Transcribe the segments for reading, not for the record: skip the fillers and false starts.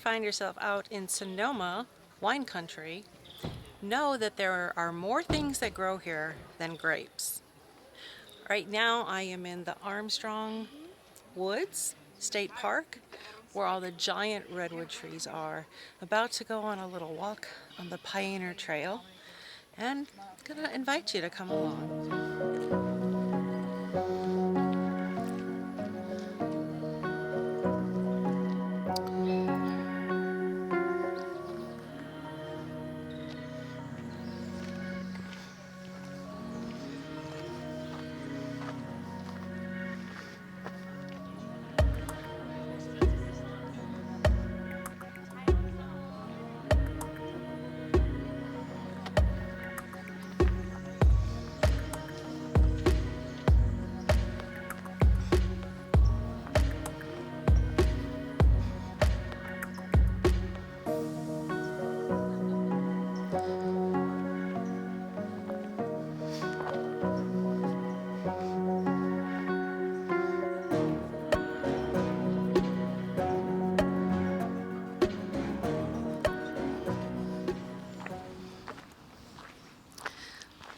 find yourself out in Sonoma, wine country, know that there are more things that grow here than grapes. Right now I am in the Armstrong Woods State Park, where all the giant redwood trees are. About to go on a little walk on the Pioneer Trail, and I'm gonna invite you to come along.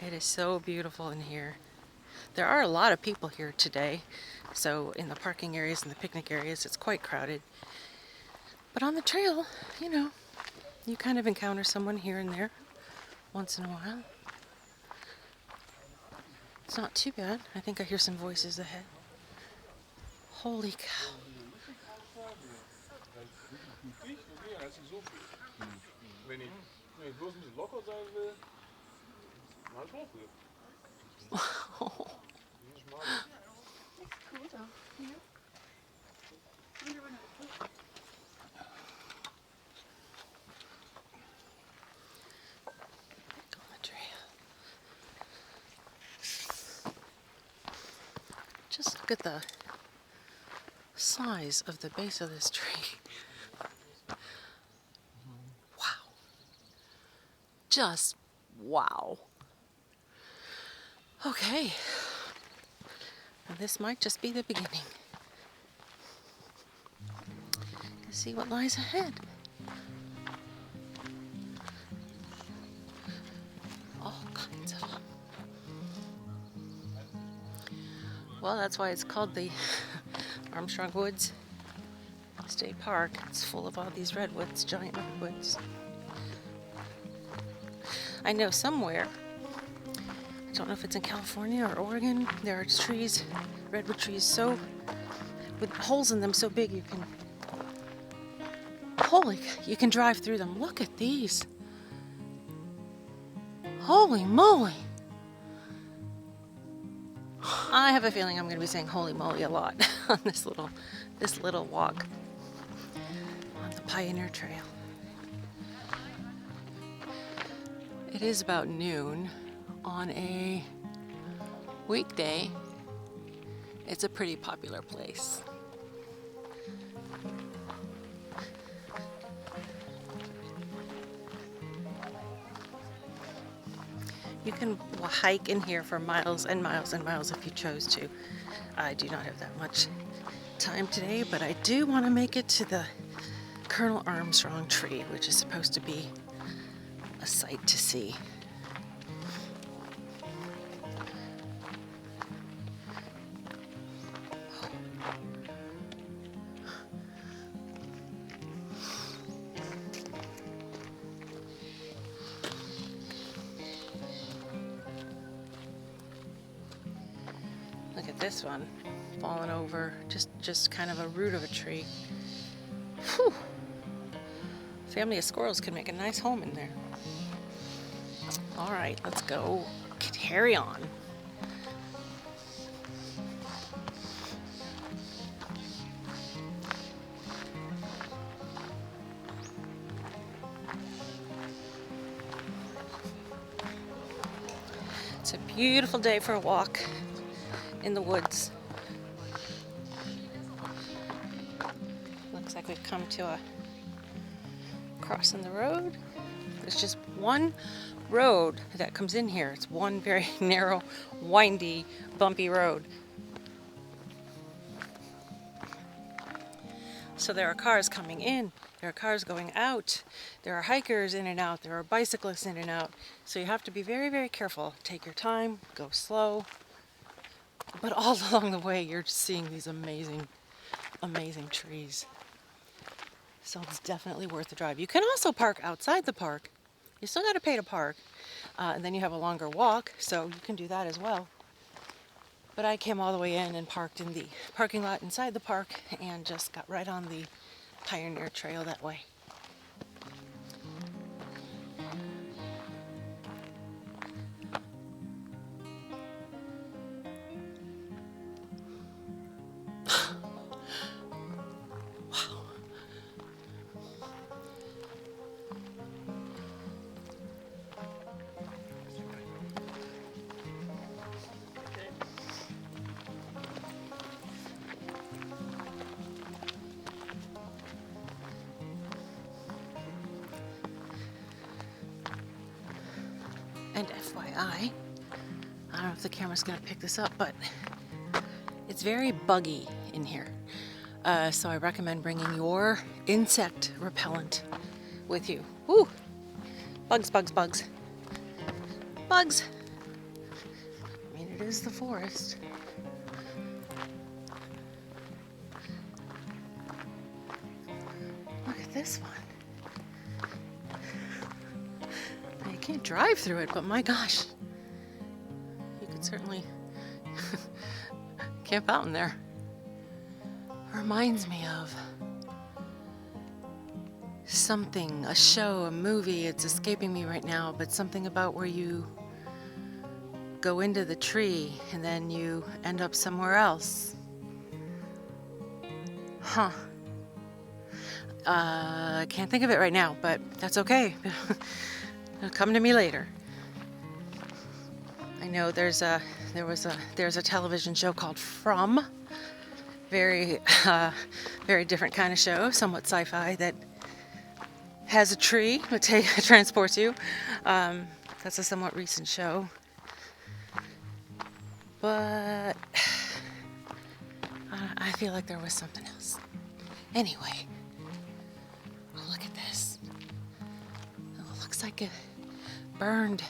It is so beautiful in here. There are a lot of people here today, so in the parking areas and the picnic areas it's quite crowded. But on the trail, you kind of encounter someone here and there once in a while. It's not too bad. I think I hear some voices ahead. Holy cow. Just look at the size of the base of this tree. Wow. Just wow. Okay. Well, this might just be the beginning. Let's see what lies ahead. All kinds of them. Well, that's why it's called the Armstrong Woods State Park. It's full of all these redwoods, giant redwoods. I know somewhere, I don't know if it's in California or Oregon, there are trees, redwood trees, with holes in them so big you can drive through them. Look at these. Holy moly. I have a feeling I'm going to be saying holy moly a lot on this little walk on the Pioneer Trail. It is about noon on a weekday. It's a pretty popular place. You can hike in here for miles and miles and miles if you chose to. I do not have that much time today, but I do want to make it to the Colonel Armstrong Tree, which is supposed to be a sight to see. Look at this one, fallen over, just kind of a root of a tree. Whew. Family of squirrels could make a nice home in there. All right, let's go carry on. It's a beautiful day for a walk in the woods. Looks like we've come to a crossing the road. There's just one road that comes in here. It's one very narrow, windy, bumpy road. So there are cars coming in There are cars going out. There are hikers in and out. There are bicyclists in and out. So you have to be very, very careful. Take your time, go slow. But all along the way, you're just seeing these amazing, amazing trees. So it's definitely worth the drive. You can also park outside the park. You still got to pay to park. And then you have a longer walk, so you can do that as well. But I came all the way in and parked in the parking lot inside the park and just got right on the Pioneer Trail that way. And FYI, I don't know if the camera's going to pick this up, but it's very buggy in here. So I recommend bringing your insect repellent with you. Woo! Bugs, bugs, bugs. Bugs! I mean, it is the forest. Look at this one. You can't drive through it, but my gosh, you could certainly camp out in there. Reminds me of something, a show, a movie, it's escaping me right now, but something about where you go into the tree and then you end up somewhere else. Huh. I can't think of it right now, but that's okay. It'll come to me later. I know there's a television show called From. Very different kind of show, somewhat sci-fi, that has a tree that transports you. That's a somewhat recent show. But I feel like there was something else. Anyway, oh, look at this. Oh, it looks like it burn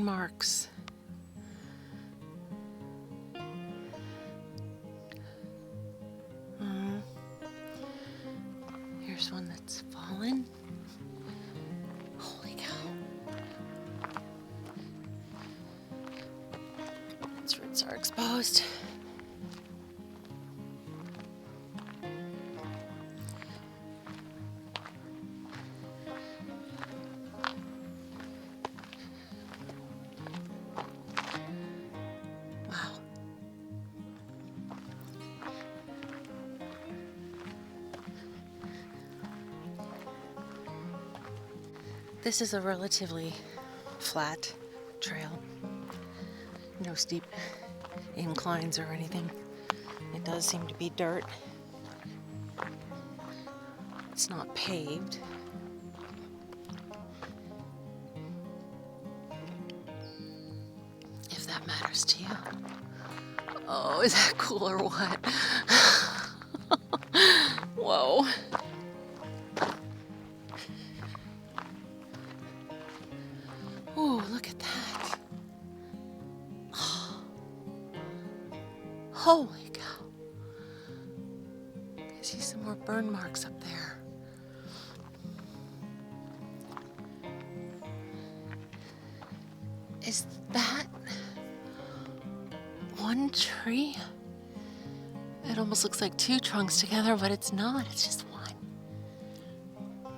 marks. Here's one that's fallen. Holy cow. Its roots are exposed. This is a relatively flat trail. No steep inclines or anything. It does seem to be dirt. It's not paved. If that matters to you. Oh, is that cool or what? Whoa. Oh, look at that. Oh. Holy cow. I see some more burn marks up there. Is that one tree? It almost looks like two trunks together, but it's not. It's just one.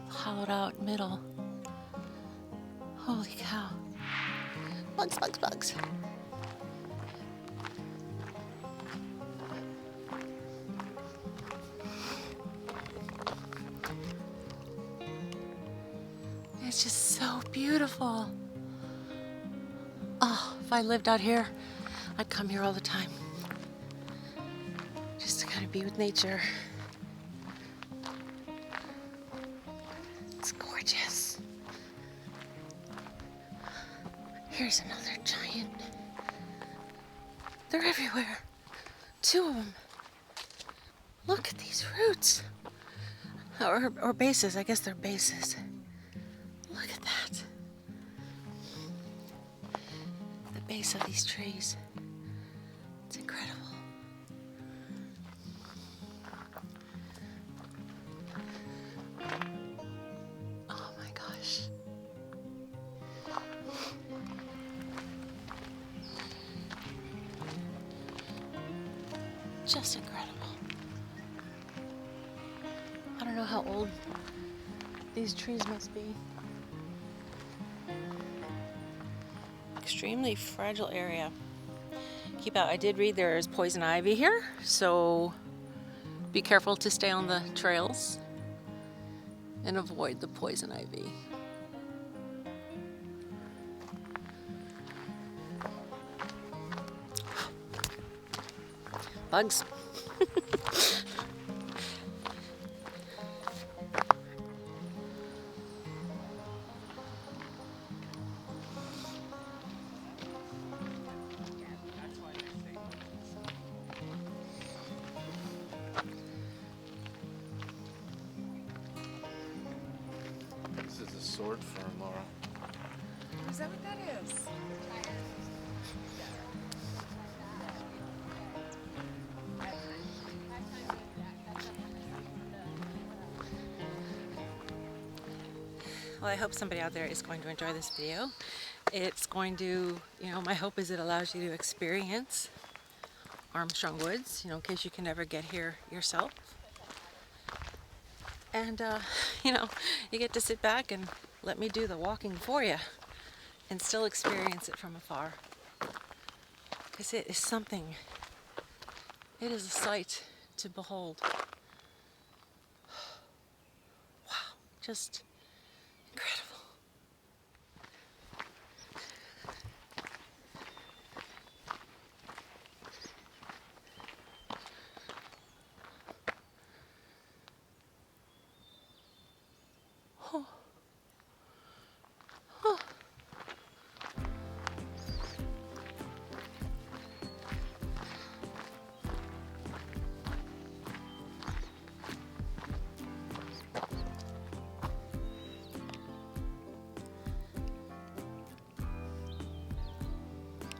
Hollowed out middle. Holy cow. Bugs, bugs, bugs. It's just so beautiful. Oh, if I lived out here, I'd come here all the time. Just to kind of be with nature. It's gorgeous. Here's another giant. They're everywhere. Two of them. Look at these roots. Or bases. I guess they're bases. Look at that. The base of these trees. It's incredible. Oh my gosh. Just incredible. I don't know how old these trees must be. Extremely fragile area. Keep out. I did read there is poison ivy here, so be careful to stay on the trails and avoid the poison ivy. Bugs. This is a sword fern, Laura. Is that what that is? Well, I hope somebody out there is going to enjoy this video. It's going to, my hope is it allows you to experience Armstrong Woods, in case you can never get here yourself. And, you get to sit back and let me do the walking for you and still experience it from afar. Because it is something, it is a sight to behold. Wow, just incredible. Oh. Oh.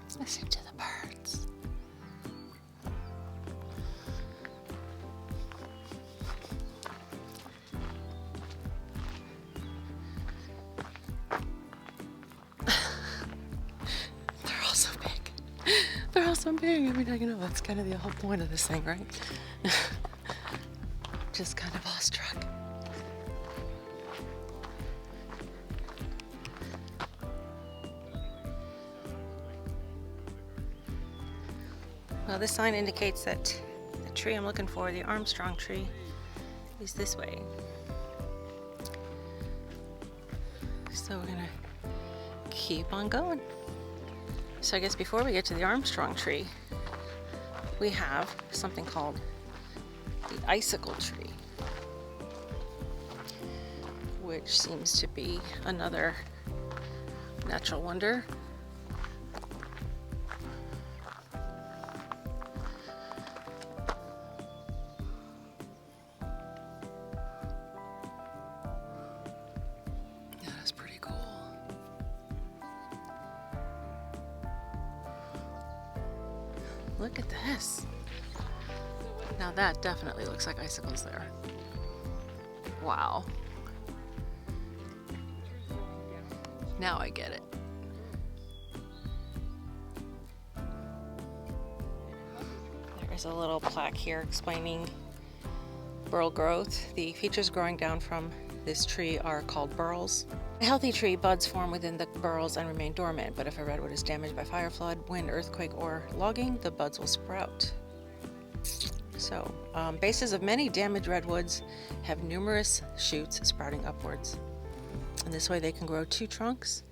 Let's listen to the birds. They're all so big. They're all so big. I mean, that's kind of the whole point of this thing, right? Just kind of awestruck. Well, this sign indicates that the tree I'm looking for, the Armstrong tree, is this way. So we're gonna keep on going. So I guess before we get to the Armstrong tree, we have something called the Icicle Tree, which seems to be another natural wonder. That's pretty cool. Look at this. Now that definitely looks like icicles there. Wow. Now I get it. There's a little plaque here explaining burl growth. The features growing down from this tree are called burls. A healthy tree, buds form within the burls and remain dormant, but if a redwood is damaged by fire, flood, wind, earthquake, or logging, the buds will sprout. So, bases of many damaged redwoods have numerous shoots sprouting upwards. And this way they can grow two trunks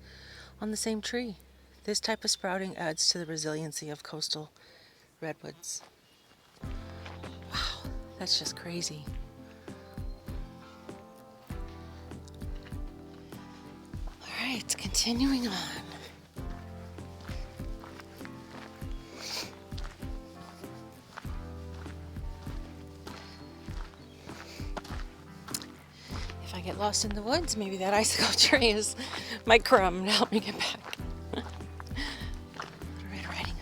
on the same tree. This type of sprouting adds to the resiliency of coastal redwoods. Wow, that's just crazy. All right, continuing on. get lost in the woods, maybe that icicle tree is my crumb to help me get back. Red Riding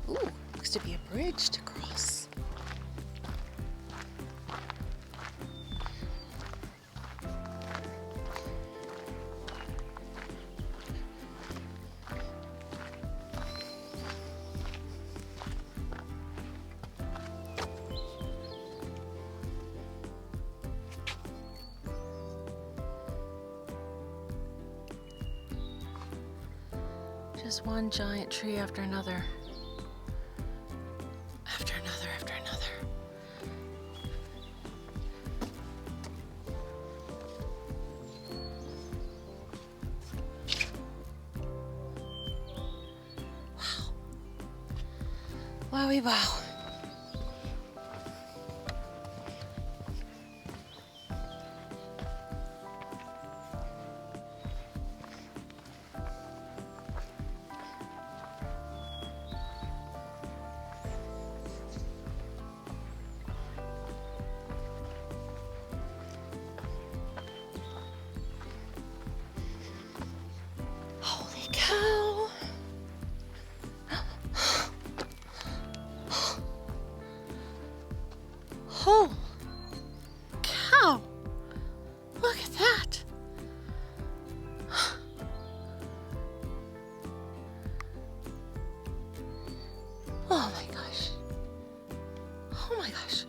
Hood. Ooh, looks to be a bridge to cross. Just one giant tree after another. After another, after another. Wow. Wowie wow. Holy cow! Oh, cow! Look at that! Oh my gosh! Oh my gosh!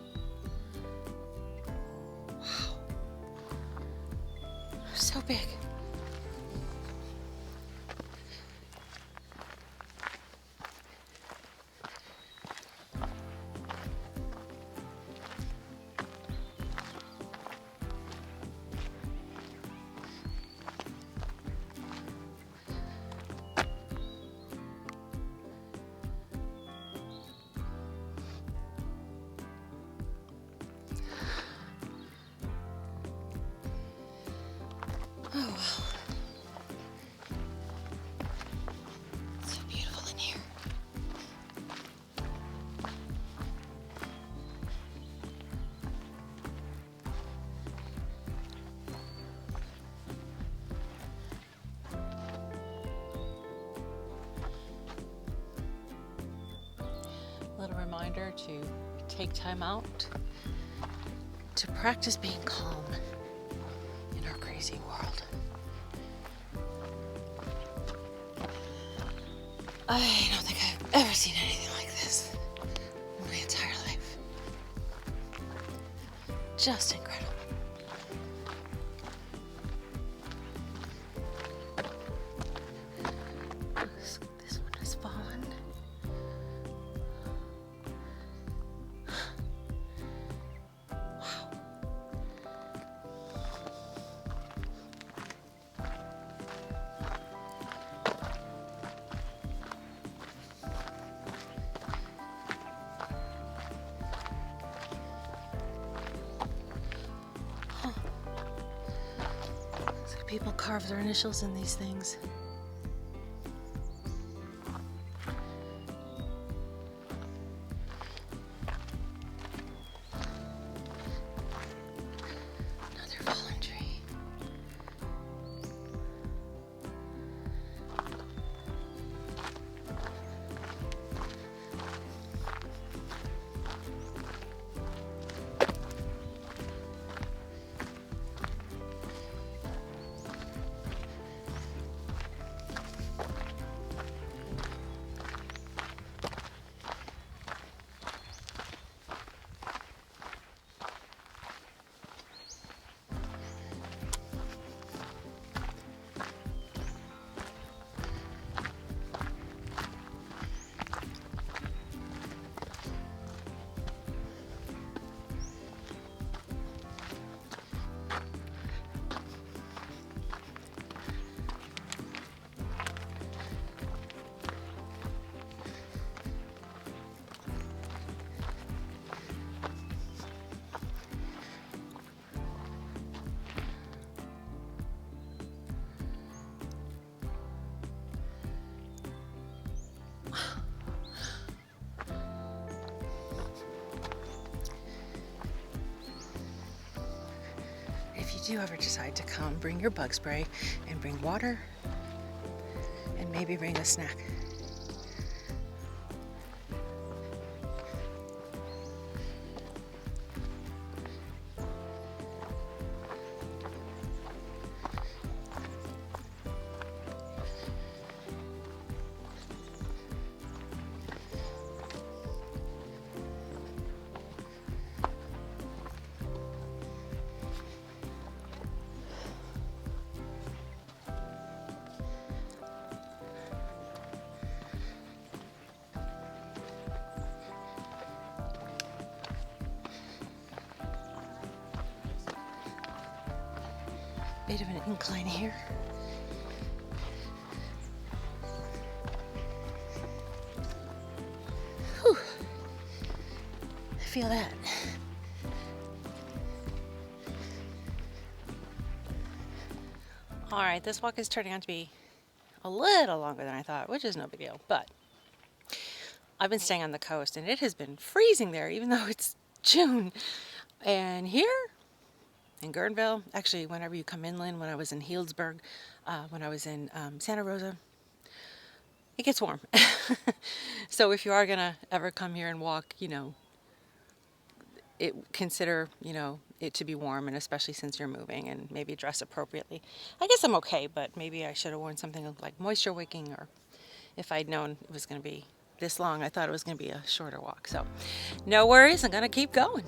Wow! So big. Oh wow. It's so beautiful in here. Little reminder to take time out to practice being calm in our crazy world. I don't think I've ever seen anything like this in my entire life. Just incredible. This one has fallen. Wow. Looks like people carve their initials in these things. Another fallen tree. you ever decide to come, bring your bug spray and bring water and maybe bring a snack. Bit of an incline here. Whew. I feel that. All right, this walk is turning out to be a little longer than I thought, which is no big deal, but I've been staying on the coast and it has been freezing there, even though it's June. And here in Guerneville, actually, whenever you come inland, when I was in Healdsburg, when I was in Santa Rosa, it gets warm. So if you are gonna ever come here and walk, consider, it to be warm, and especially since you're moving, and maybe dress appropriately. I guess I'm okay, but maybe I should have worn something like moisture wicking, or if I'd known it was gonna be this long, I thought it was gonna be a shorter walk. So no worries, I'm gonna keep going.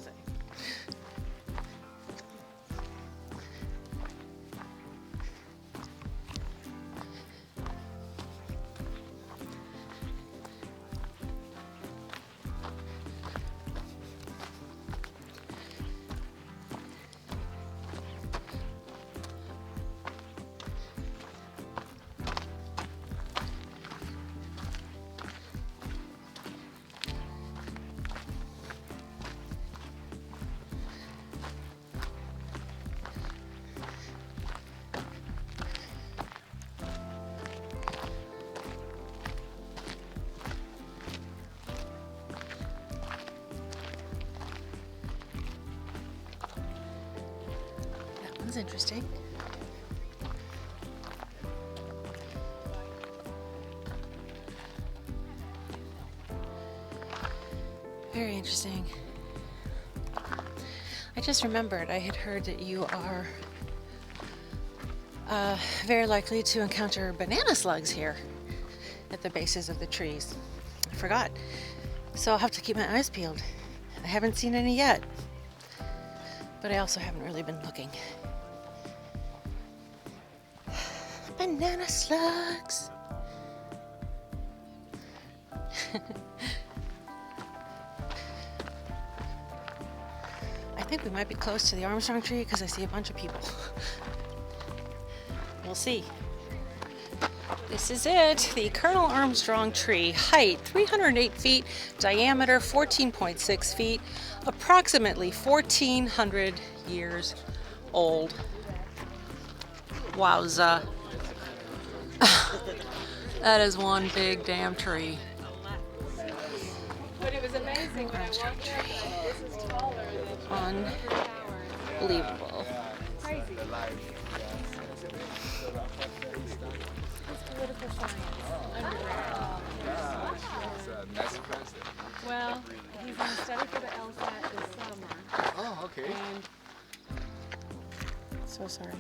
Interesting. Very interesting. I just remembered I had heard that you are very likely to encounter banana slugs here at the bases of the trees. I forgot. So I'll have to keep my eyes peeled. I haven't seen any yet, but I also haven't really been looking. Banana slugs. I think we might be close to the Armstrong Tree because I see a bunch of people. We'll see. This is it, the Colonel Armstrong Tree. Height 308 feet, diameter 14.6 feet, approximately 1,400 years old. Wowza. That is one big damn tree. But it was amazing when I walked up, this is taller than Unbelievable. crazy. It's political science. Undergrad. Well, he's going to study for the LSAT this summer. Oh, okay. And So sorry.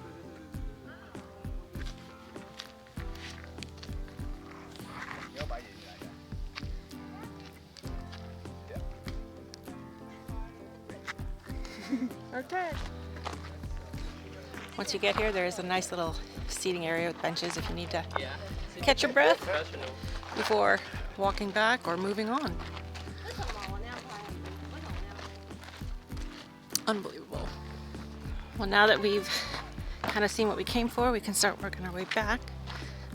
okay. Once you get here, there is a nice little seating area with benches if you need to catch your breath before walking back or moving on. Unbelievable. Well, now that we've kind of seen what we came for, we can start working our way back.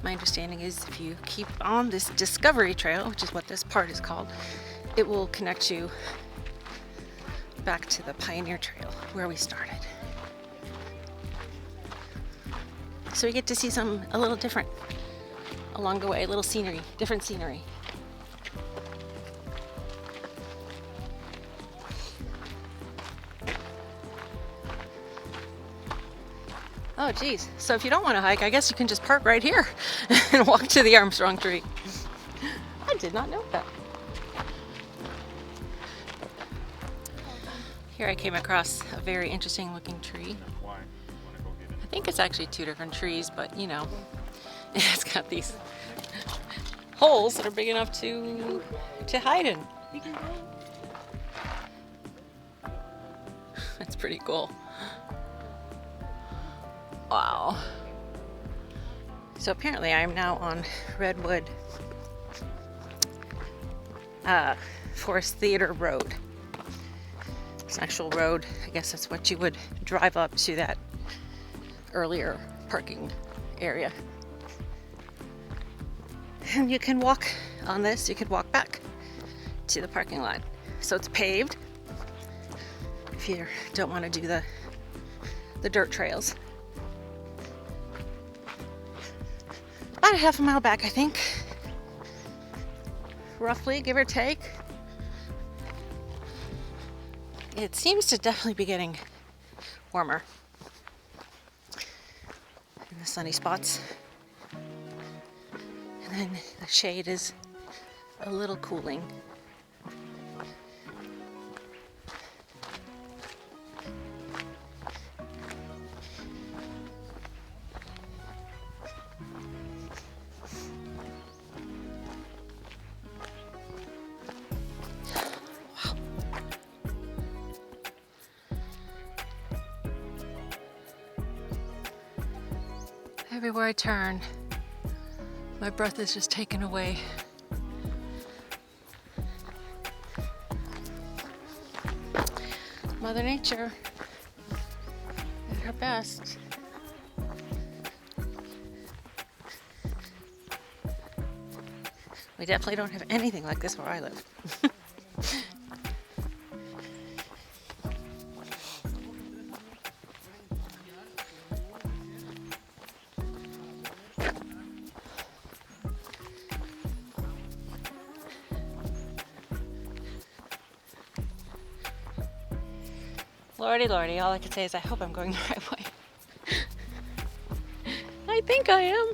My understanding is if you keep on this Discovery Trail, which is what this part is called, it will connect you back to the Pioneer Trail where we started. So we get to see something a little different along the way, a little scenery, different scenery. Oh geez, so if you don't want to hike, I guess you can just park right here and walk to the Armstrong Tree. I did not know that. Here I came across a very interesting looking tree. I think it's actually two different trees, but you know, it's got these holes that are big enough to hide in. That's pretty cool. Wow. So apparently I'm now on Redwood Forest Theater Road. It's an actual road. I guess that's what you would drive up to that earlier parking area. And you can walk on this, you could walk back to the parking lot. So it's paved if you don't want to do the dirt trails. About a half a mile back, I think. Roughly, give or take. It seems to definitely be getting warmer in the sunny spots. And then the shade is a little cooling. Everywhere I turn, my breath is just taken away. Mother Nature at her best. We definitely don't have anything like this where I live. Lordy, lordy, all I can say is I hope I'm going the right way. I think I am.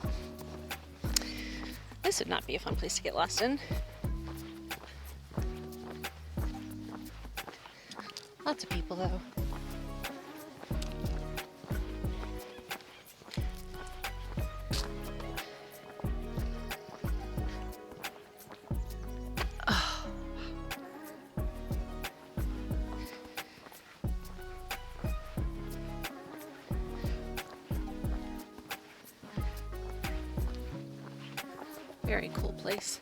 This would not be a fun place to get lost in. Lots of people though. Very cool place.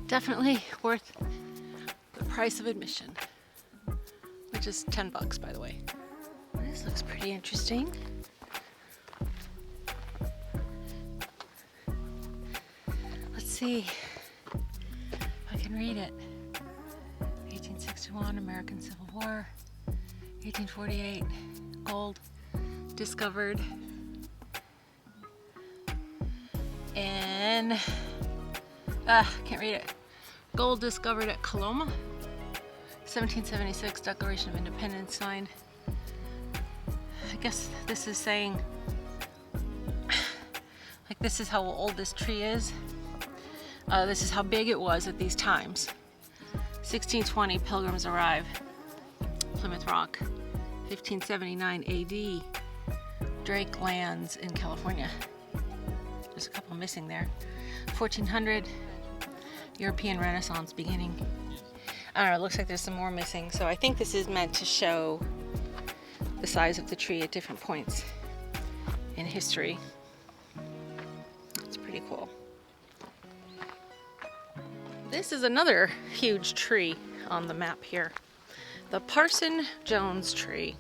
Definitely worth the price of admission, which is $10 by the way. This looks pretty interesting. Let's see. Read it. 1861, American Civil War. 1848, gold discovered in can't read it. Gold discovered at Coloma. 1776, Declaration of Independence signed. I guess this is saying like this is how old this tree is. This is how big it was at these times. 1620, Pilgrims arrive, Plymouth Rock. 1579 AD, Drake lands in California. There's a couple missing there. 1400, European Renaissance beginning. I don't know, it looks like there's some more missing. So I think this is meant to show the size of the tree at different points in history. It's pretty cool. This is another huge tree on the map here. The Parson Jones Tree.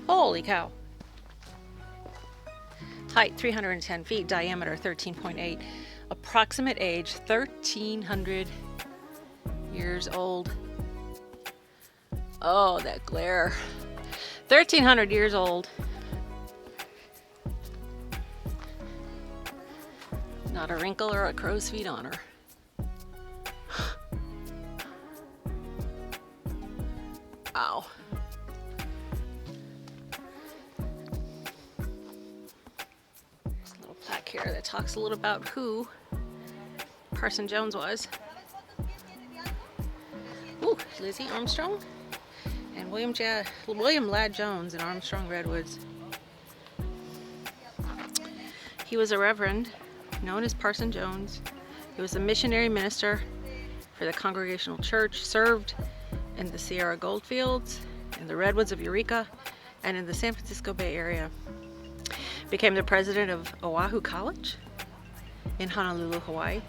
Holy cow. Height 310 feet, diameter 13.8. Approximate age 1,300 years old. Oh, that glare. 1,300 years old. Not a wrinkle or a crow's feet on her. Wow. There's a little plaque here that talks a little about who Parson Jones was. Ooh, Lizzie Armstrong and William Ladd Jones in Armstrong Redwoods. He was a reverend known as Parson Jones. He was a missionary minister for the Congregational Church, served in the Sierra Goldfields, in the Redwoods of Eureka, and in the San Francisco Bay Area. Became the president of Oahu College in Honolulu, Hawaii.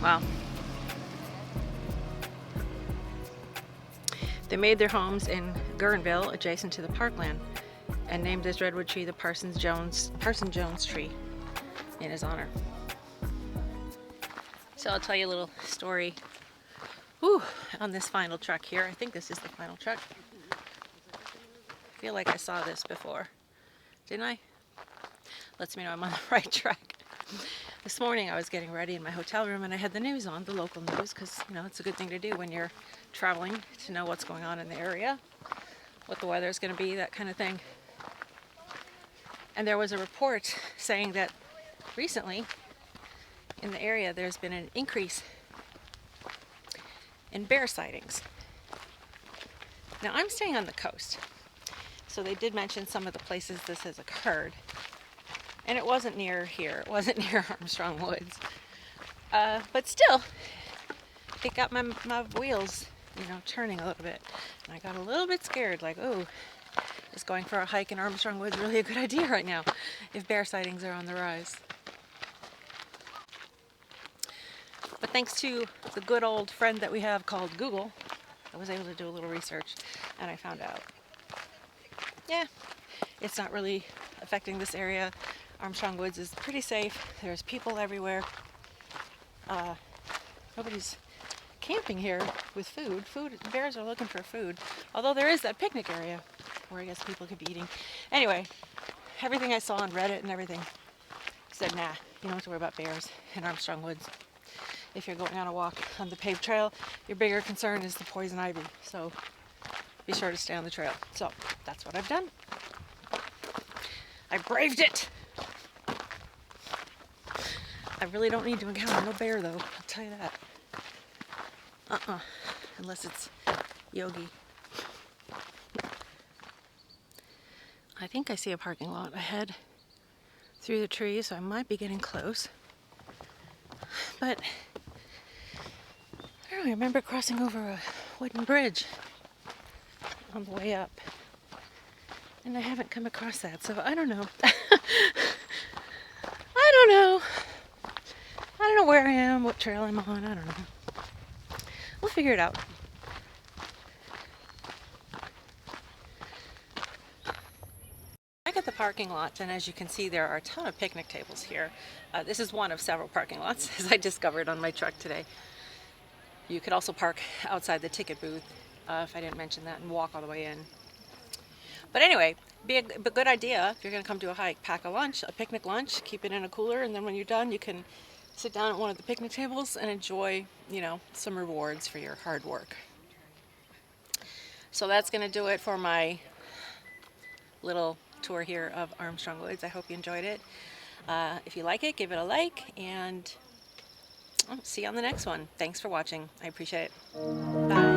Wow. They made their homes in Guerneville, adjacent to the parkland, and named this redwood tree the Parson Jones Tree in his honor. So I'll tell you a little story on this final truck here. I think this is the final truck. I feel like I saw this before. Didn't I? Lets me know I'm on the right track. This morning I was getting ready in my hotel room and I had the news on, the local news, because you know it's a good thing to do when you're traveling, to know what's going on in the area, what the weather is going to be, that kind of thing. And there was a report saying that recently in the area there's been an increase in bear sightings. Now I'm staying on the coast, so they did mention some of the places this has occurred. And it wasn't near here, it wasn't near Armstrong Woods. But still, it got my wheels, you know, turning a little bit. And I got a little bit scared, like, oh, is going for a hike in Armstrong Woods really a good idea right now if bear sightings are on the rise? But thanks to the good old friend that we have called Google, I was able to do a little research and I found out, yeah, it's not really affecting this area. Armstrong Woods is pretty safe. There's people everywhere. Nobody's camping here with food. Bears are looking for food. Although there is that picnic area where I guess people could be eating. Anyway, everything I saw on Reddit and everything said, nah, you don't have to worry about bears in Armstrong Woods. If you're going on a walk on the paved trail, your bigger concern is the poison ivy. So be sure to stay on the trail. So that's what I've done. I braved it. I really don't need to encounter no bear though, I'll tell you that. Unless it's Yogi. I think I see a parking lot ahead through the trees, so I might be getting close. But I don't know, I remember crossing over a wooden bridge on the way up. And I haven't come across that, so I don't know. I don't know. I don't know where I am, what trail I'm on, I don't know. We'll figure it out. I got the parking lot, and as you can see, there are a ton of picnic tables here. This is one of several parking lots, as I discovered on my truck today. You could also park outside the ticket booth, if I didn't mention that, and walk all the way in. But anyway, be a good idea if you're going to come do a hike. Pack a lunch, a picnic lunch, keep it in a cooler, and then when you're done, you can sit down at one of the picnic tables and enjoy, you know, some rewards for your hard work. So that's going to do it for my little tour here of Armstrong Woods. I hope you enjoyed it. If you like it, give it a like, and I'll see you on the next one. Thanks for watching. I appreciate it. Bye.